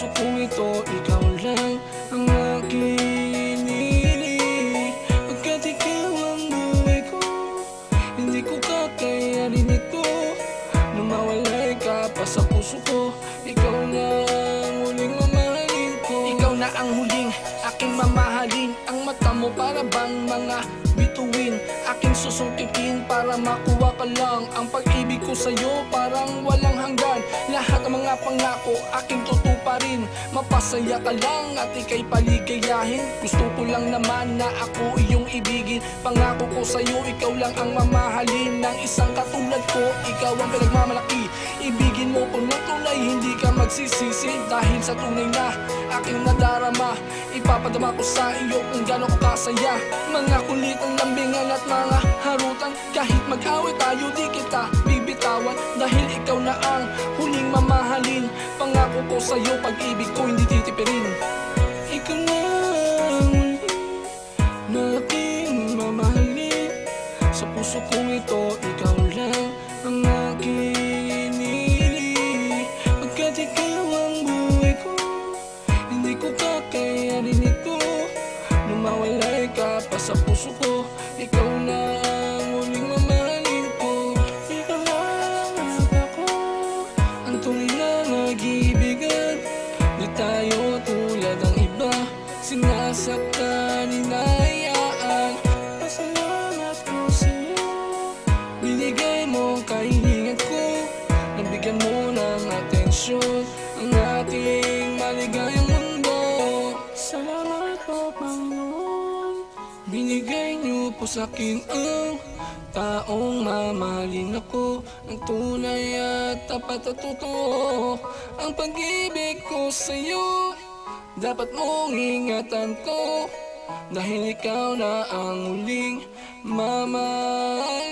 puso kong ito, ikaw lang ang aking inili. Pagkat ikaw ang buhay ko, hindi ko kakayanin ito na mawalay ka pa sa puso ko. Ikaw na ang huling mamahalin ko. Ikaw na ang huling aking mamahalin. Ang mata mo para bang mga bituin, aking susungkitin para makuha ka lang. Ang pag-ibig ko sa'yo parang walang hanggan. Lahat ng mga pangako aking tutuparin. Mapasaya ka lang at ika'y paligayahin. Gusto ko lang naman na ako iyong ibigin. Pangako ko sa'yo, ikaw lang ang mamahalin. Ng isang katulad ko, ikaw ang pinagmamalaki. Ibigin mo ko ng tunay, hindi ka magsisisi. Dahil sa tunay na aking nadarama, ipapadama ko sa iyo kung gano'n ko kasaya. Mga kulit ang lambingan at mga harutan. Kahit mag-away tayo, di kita bibitawan. Dahil ikaw na ang huling mamahalin. Pangako ko sa'yo, pag-ibig ko hindi titipirin. Ikaw na ang huling na aking mamahalin. Sa puso kong ito, ikaw lang ang aking inili. Pagkat ikaw ang buhay ko, hindi ko kakayanin ito na mawalay ka pa sa puso ko. Ikaw na ang huling mamahalin ko. Ikaw lang at ako, ang tunay na mag-ibigan. Di tayo tulad ng iba, sinasaktan, hinahayaan. Pasalamat ko sa'yo, binigay mo ang kahilingan ko. Nabigyan mo ng atensyon ang ating maligayang mundo. Salamat po, Panginoon, binigay niyo po sa'kin ang taong mamahalin ako ng tunay at tapat at totoo. Ang pag-ibig ko sa'yo, dapat mong ingatan ko. Dahil ikaw na ang huling mamahalin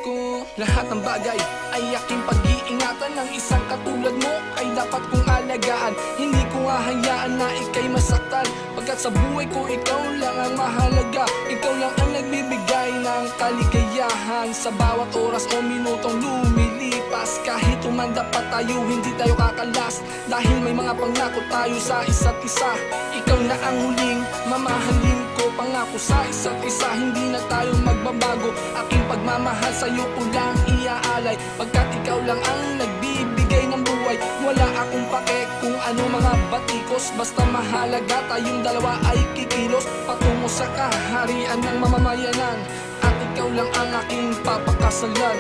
ko. Lahat ng bagay ay aking pag-iingatan. Ng isang katulad mo ay dapat kong alagaan. Hindi ko hahayaan na ika'y masaktan. Pagkat sa buhay ko ikaw lang ang mahalaga. Ikaw lang ang nagbibigay ng kaligayahan. Sa bawat oras o minutong lumilipas, kahit tumanda pa tayo, hindi tayo kakalas. Dahil may mga pangako tayo sa isa't isa. Ikaw na ang huling mamahalin ko. Pangako sa isa't isa, hindi na tayo magbabago. Aking pagmamahal sa'yo ko lang iaalay. Pagkat ikaw lang ang nagbibigay ng buhay. Wala akong pake kung ano mga batikos. Basta mahalaga tayong dalawa ay kikilos patungo sa kaharian ng mamamayanan. At ikaw lang ang aking papakasalan.